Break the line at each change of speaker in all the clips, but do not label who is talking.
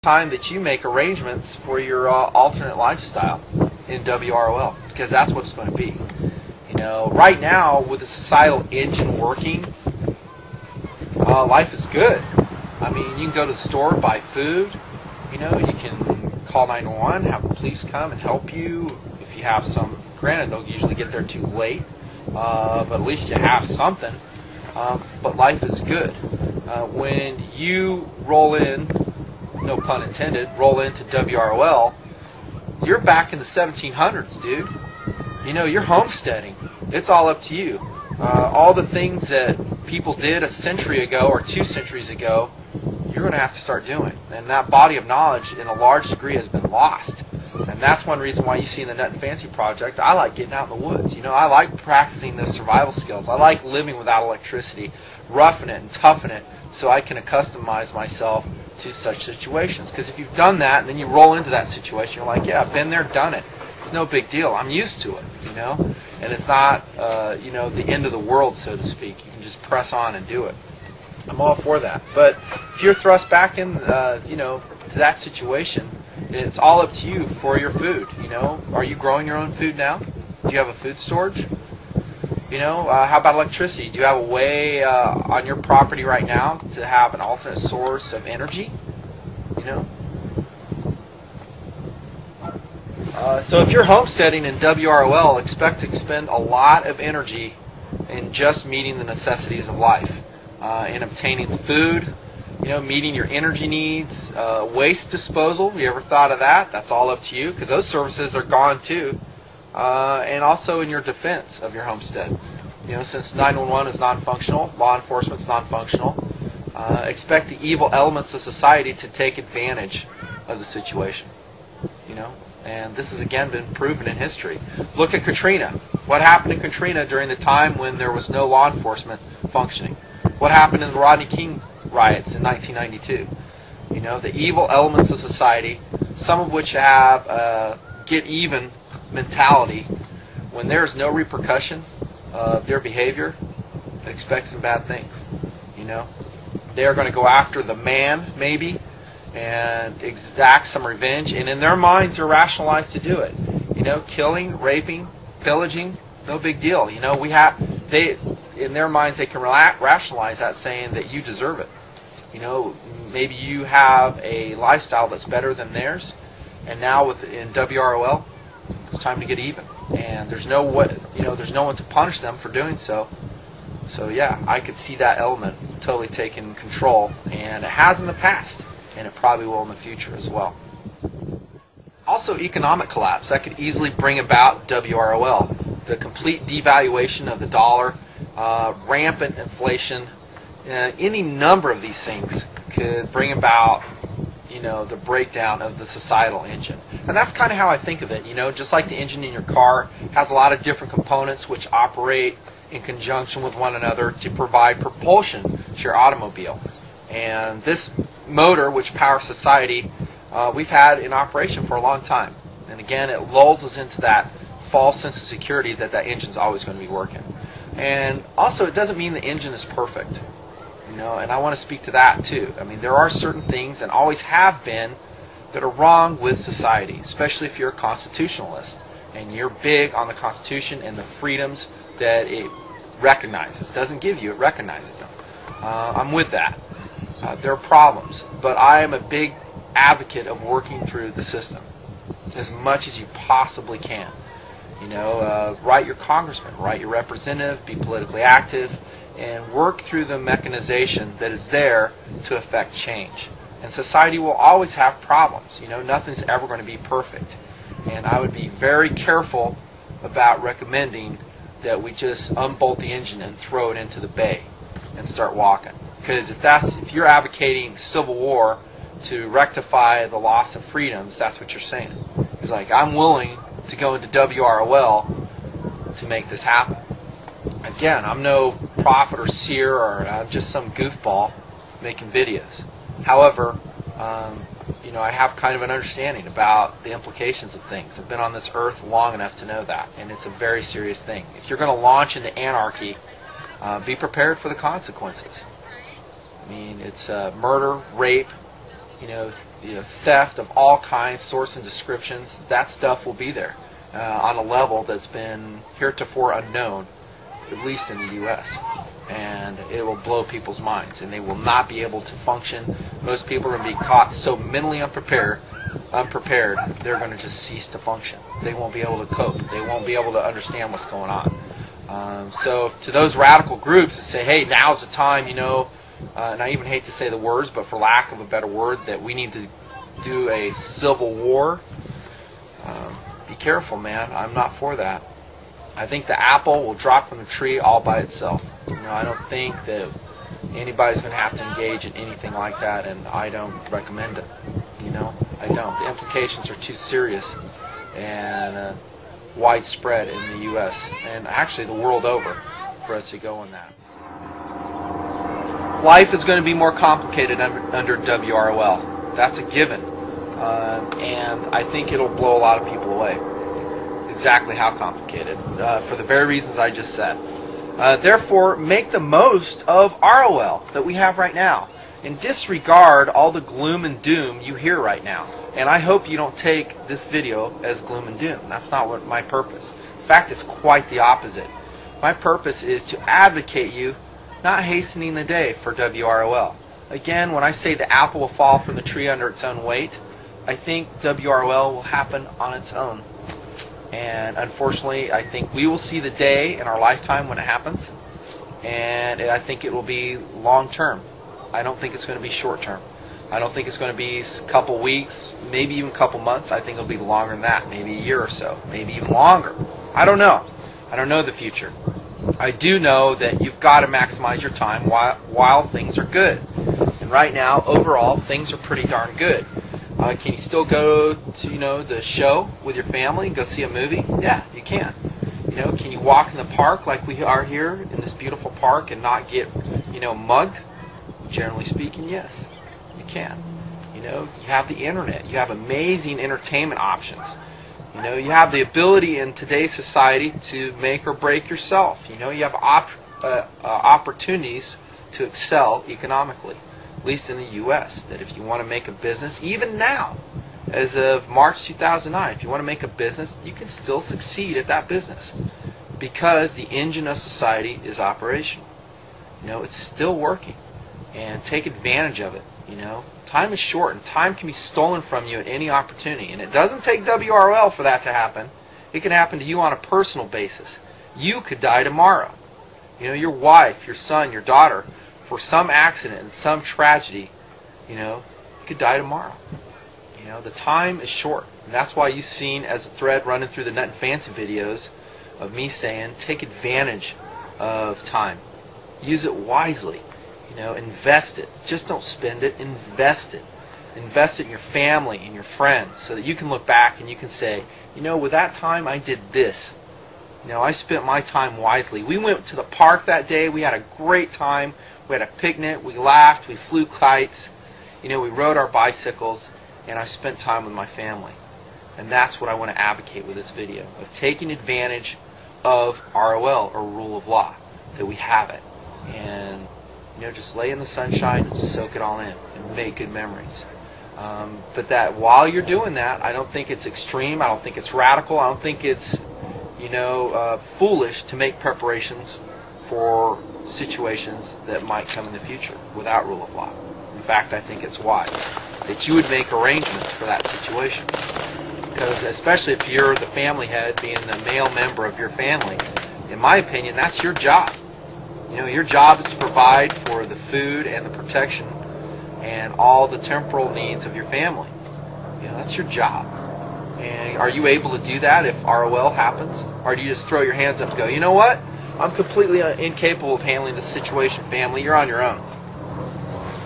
time that you make arrangements for your alternate lifestyle in WROL, because that's what it's going to be. You know, right now with the societal engine working, life is good. I mean, you can go to the store, buy food. You know, you can call 911, have the police come and help you. If you have some, granted, they'll usually get there too late, but at least you have something. But life is good. When you roll in, no pun intended, roll into WROL, you're back in the 1700s, dude. You know, you're homesteading. It's all up to you. All the things that people did a century ago or 2 centuries ago, you're going to have to start doing. And that body of knowledge, in a large degree, has been lost. And that's one reason why you see in the Nut and Fancy Project, I like getting out in the woods. You know, I like practicing those survival skills. I like living without electricity, roughing it and toughing it so I can customize myself to such situations. Because if you've done that and then you roll into that situation, you're like, yeah, I've been there, done it. It's no big deal. I'm used to it, you know. And it's not, you know, the end of the world, so to speak. You can just press on and do it. I'm all for that. But if you're thrust back in, you know, to that situation, it's all up to you for your food. You know, are you growing your own food now? Do you have a food storage? You know, how about electricity? Do you have a way on your property right now to have an alternate source of energy? You know. So if you're homesteading in WROL, expect to expend a lot of energy in just meeting the necessities of life, in obtaining food, you know, meeting your energy needs, waste disposal. You ever thought of that? That's all up to you, because those services are gone too. And also in your defense of your homestead. You know, since 911 is non-functional, law enforcement is non-functional, expect the evil elements of society to take advantage of the situation. You know, and this has again been proven in history. Look at Katrina. What happened in Katrina during the time when there was no law enforcement functioning? What happened in the Rodney King riots in 1992? You know, the evil elements of society, some of which have get even mentality. When there's no repercussion of their behavior, expect some bad things. You know, they're going to go after the man, maybe, and exact some revenge, and in their minds they're rationalized to do it. You know, killing, raping, pillaging, no big deal. You know, in their minds they can rationalize that, saying that you deserve it. You know, maybe you have a lifestyle that's better than theirs, and now in WROL, it's time to get even. And there's no one to punish them for doing so. So yeah, I could see that element totally taking control, and it has in the past, and it probably will in the future as well. Also, economic collapse that could easily bring about WROL. The complete devaluation of the dollar, rampant inflation, any number of these things could bring about, you know, the breakdown of the societal engine. And that's kind of how I think of it. You know, just like the engine in your car has a lot of different components which operate in conjunction with one another to provide propulsion to your automobile. And this motor, which powers society, we've had in operation for a long time. And again, it lulls us into that false sense of security that that engine's always going to be working. And also, it doesn't mean the engine is perfect. You know, and I want to speak to that too. I mean, there are certain things, and always have been, that are wrong with society, especially if you're a constitutionalist and you're big on the Constitution and the freedoms that it recognizes. It doesn't give you, it recognizes them. I'm with that. There are problems, but I am a big advocate of working through the system as much as you possibly can. You know, write your congressman, write your representative, be politically active, and work through the mechanization that is there to affect change. And society will always have problems. You know, nothing's ever going to be perfect. And I would be very careful about recommending that we just unbolt the engine and throw it into the bay and start walking. Because if you're advocating civil war to rectify the loss of freedoms, that's what you're saying. It's like, I'm willing to go into WROL to make this happen. Again, I'm no prophet or seer, or I'm just some goofball making videos. However, you know, I have kind of an understanding about the implications of things. I've been on this earth long enough to know that, and it's a very serious thing. If you're going to launch into anarchy, be prepared for the consequences. I mean, it's murder, rape, you know, theft of all kinds, sorts and descriptions. That stuff will be there on a level that's been heretofore unknown, at least in the U.S. And it will blow people's minds, and they will not be able to function. Most people are going to be caught so mentally unprepared, they're going to just cease to function. They won't be able to cope. They won't be able to understand what's going on. So to those radical groups that say, hey, now's the time, and I even hate to say the words, but for lack of a better word, that we need to do a civil war, be careful, man. I'm not for that. I think the apple will drop from the tree all by itself. I don't think that anybody's going to have to engage in anything like that, and I don't recommend it. I don't. The implications are too serious and widespread in the U.S. and actually the world over for us to go in that. Life is going to be more complicated under WROL. That's a given. And I think it'll blow a lot of people away. Exactly how complicated, for the very reasons I just said. Therefore, make the most of ROL that we have right now, and disregard all the gloom and doom you hear right now. And I hope you don't take this video as gloom and doom. That's not what my purpose. In fact, it's quite the opposite. My purpose is to advocate you not hastening the day for WROL. Again, when I say the apple will fall from the tree under its own weight, I think WROL will happen on its own. And unfortunately, I think we will see the day in our lifetime when it happens, and I think it will be long term. I don't think it's going to be short term. I don't think it's going to be a couple weeks, maybe even a couple months. I think it'll be longer than that, maybe a year or so, maybe even longer. I don't know. I don't know the future. I do know that you've got to maximize your time while things are good. And right now, overall, things are pretty darn good. Can you still go to the show with your family and go see a movie? Yeah, you can. Can you walk in the park like we are here in this beautiful park and not get mugged? Generally speaking, yes, you can. You have the internet. You have amazing entertainment options. You have the ability in today's society to make or break yourself. You have opportunities to excel economically, at least in the U.S., that if you want to make a business, even now, as of March 2009, if you want to make a business, you can still succeed at that business because the engine of society is operational. It's still working, and take advantage of it. Time is short, and time can be stolen from you at any opportunity, and it doesn't take WRL for that to happen. It can happen to you on a personal basis. You could die tomorrow. Your wife, your son, your daughter, for some accident and some tragedy, you could die tomorrow. The time is short. And that's why you've seen as a thread running through the Nut and Fancy videos of me saying, take advantage of time. Use it wisely. Invest it. Just don't spend it. Invest it. Invest it in your family and your friends so that you can look back and you can say, with that time I did this. I spent my time wisely. We went to the park that day. We had a great time. We had a picnic. We laughed. We flew kites. We rode our bicycles. And I spent time with my family. And that's what I want to advocate with this video, of taking advantage of ROL, or rule of law, that we have it. And just lay in the sunshine and soak it all in and make good memories. But that while you're doing that, I don't think it's extreme. I don't think it's radical. I don't think it's foolish to make preparations for situations that might come in the future without rule of law. In fact, I think it's wise that you would make arrangements for that situation. Because especially if you're the family head, being the male member of your family, in my opinion, that's your job. Your job is to provide for the food and the protection and all the temporal needs of your family. That's your job. And are you able to do that if ROL happens? Or do you just throw your hands up and go, you know what? I'm completely incapable of handling this situation, family. You're on your own.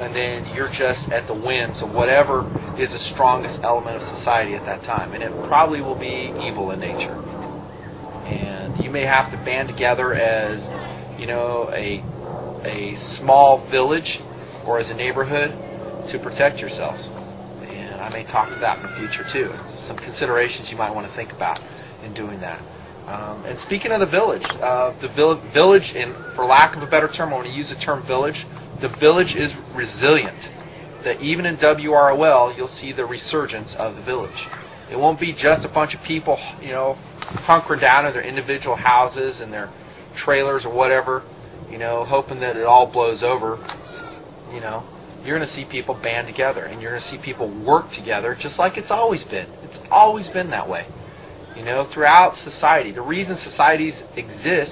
And then you're just at the whims of whatever is the strongest element of society at that time. And it probably will be evil in nature. And you may have to band together as a small village or as a neighborhood to protect yourselves. And I may talk to that in the future too. Some considerations you might want to think about in doing that. And speaking of the village, and for lack of a better term, I want to use the term village. The village is resilient. that even in WROL you'll see the resurgence of the village. It won't be just a bunch of people, hunkering down in their individual houses and their trailers or whatever, hoping that it all blows over. You're going to see people band together, and you're going to see people work together just like it's always been. It's always been that way. Throughout society. The reason societies exist